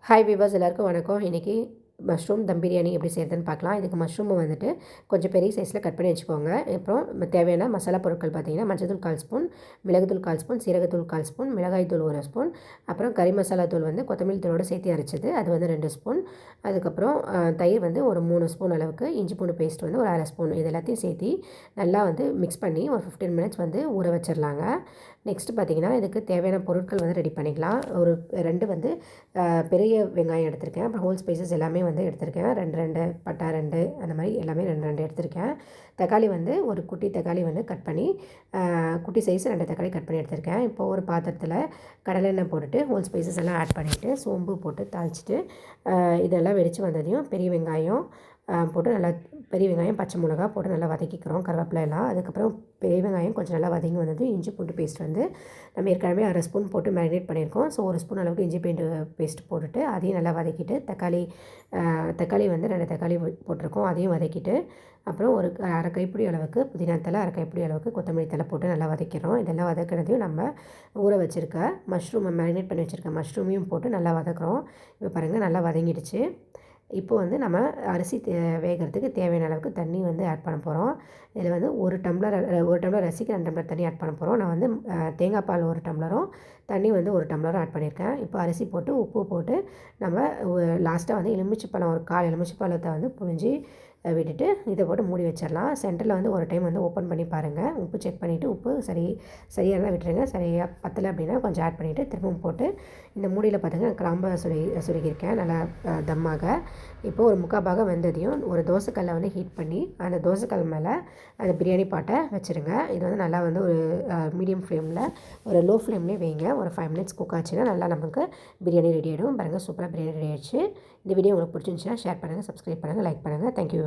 Hi viewers, எல்லாருக்கும் வணக்கம். இன்றைக்கி மஷ்ரூம் தம் பிரியாணி எப்படி செய்கிறதுன்னு பார்க்கலாம். இதுக்கு மஷ்ரூமை வந்துட்டு கொஞ்சம் பெரிய சைஸில் கட் பண்ணி வச்சுக்கோங்க. அப்புறம் தேவையான மசாலா பொருட்கள் பார்த்திங்கன்னா மஞ்சள் 1/4 ஸ்பூன், மிளகுத்தூள் 1/4 ஸ்பூன், சீரகத்தூள் 1/4 ஸ்பூன், மிளகாய் தூள் 1 ஸ்பூன், அப்புறம் கறி மசாலா தூள் வந்து கொத்தமல்லி தூளோடு சேர்த்து அரைச்சது அது வந்து 2 ஸ்பூன், அதுக்கப்புறம் தயிர் வந்து ஒரு 3 ஸ்பூன் அளவுக்கு, இஞ்சி பூண்டு பேஸ்ட் வந்து ஒரு 1/2 ஸ்பூன், இது எல்லாத்தையும் சேர்த்து நல்லா வந்து மிக்ஸ் பண்ணி ஒரு 15 மினிட்ஸ் வந்து ஊற வச்சிடலாங்க. நெக்ஸ்ட்டு பார்த்திங்கன்னா இதுக்கு தேவையான பொருட்கள் வந்து ரெடி பண்ணிக்கலாம். ஒரு 2 வந்து பெரிய வெங்காயம் எடுத்திருக்கேன். அப்புறம் ஹோல் ஸ்பைசஸ் எல்லாமே வந்து எடுத்திருக்கேன். 2 பட்டா 2 அந்த மாதிரி எல்லாமே 2 எடுத்திருக்கேன். தக்காளி வந்து ஒரு குட்டி தக்காளி வந்து கட் பண்ணி குட்டி சைஸ் 2 தக்காளி கட் பண்ணி எடுத்திருக்கேன். இப்போது ஒரு பாத்திரத்தில் கடலெண்ணெய் போட்டுட்டு ஹோல் ஸ்பைசஸ் எல்லாம் ஆட் பண்ணிவிட்டு சோம்பு போட்டு தாளிச்சிட்டு இதெல்லாம் வெடித்து வந்ததையும் பெரிய வெங்காயம் போட்டு நல்லா பெரிய வெங்காயம் பச்சை மிளகா போட்டு நல்லா வதக்கிக்கிறோம், கருவேப்பிலை எல்லாம். அதுக்கப்புறம் பெரிய வெங்காயம் கொஞ்சம் நல்லா வதங்கி வந்தது இஞ்சி பூண்டு பேஸ்ட் வந்து நம்ம ஏற்கனவே 1/2 ஸ்பூன் போட்டு மேரினேட் பண்ணியிருக்கோம். ஸோ 1 ஸ்பூன் அளவுக்கு இஞ்சி பூண்டு பேஸ்ட் போட்டுட்டு அதையும் நல்லா வதக்கிட்டு தக்காளி வந்து 2 தக்காளி போட்டிருக்கோம், அதையும் வதக்கிட்டு அப்புறம் ஒரு 1/2 கைப்பிடி அளவுக்கு புதினா தலை, 1/2 கைப்பிடி அளவுக்கு கொத்தமல்லி தலை போட்டு நல்லா வதக்கிறோம். இதெல்லாம் வதக்கினதையும் நம்ம ஊற வச்சுருக்க மஷ்ரூமை மேரினேட் பண்ணி வச்சுருக்க மஷ்ரூமையும் போட்டு நல்லா வதக்குறோம். இப்போ பாருங்கள் நல்லா வதங்கிடுச்சு. இப்போ வந்து நம்ம அரிசி வேகிறதுக்கு தேவையான அளவுக்கு தண்ணி வந்து ஆட் பண்ண போகிறோம். இதில் வந்து 1 டம்ளர் அரிசிக்கு 2 டம்ளர் தண்ணி ஆட் பண்ண போகிறோம். நான் வந்து தேங்காய் பால் 1 டம்ளரும் தண்ணி வந்து 1 டம்ளரும் ஆட் பண்ணியிருக்கேன். இப்போ அரிசி போட்டு உப்பு போட்டு நம்ம லாஸ்ட்டாக வந்து எலுமிச்சைப்பழம் ஒரு 1/4 எலுமிச்சைப்பழத்தை வந்து புழிஞ்சு விட்டுட்டு இதை போட்டு மூடி வச்சிடலாம். சென்டரில் வந்து ஒரு டைம் வந்து ஓப்பன் பண்ணி பாருங்கள். உப்பு செக் பண்ணிவிட்டு உப்பு சரியாக இருந்தால் விட்டுருங்க, சரியாக பத்தலை அப்படின்னா கொஞ்சம் ஆட் பண்ணிவிட்டு திரும்பவும் போட்டு இந்த மூடியில் பார்த்திங்கன்னா கிராம்பை சுருக்கியிருக்கேன் நல்லா தம்மாக. இப்போது ஒரு 3/4 பாகம் வெந்ததையும் ஒரு தோசைக்கல்லை வந்து ஹீட் பண்ணி அந்த தோசைக்கல் மேலே அந்த பிரியாணி பாட்டை வச்சுருங்க. இது வந்து நல்லா வந்து ஒரு மீடியம் ஃப்ளேமில் ஒரு லோ ஃப்ளேம்லேயே வைங்க. ஒரு 5 மினிட்ஸ் குக் ஆச்சுன்னா நல்லா நமக்கு பிரியாணி ரெடி ஆகிடும். பாருங்கள், சூப்பராக பிரியாணி ரெடி ஆகிடுச்சு. இந்த வீடியோ உங்களுக்கு பிடிச்சிருந்துச்சுன்னா ஷேர் பண்ணுங்கள், சப்ஸ்கிரைப் பண்ணுங்கள், லைக் பண்ணுங்கள். தேங்க்யூ.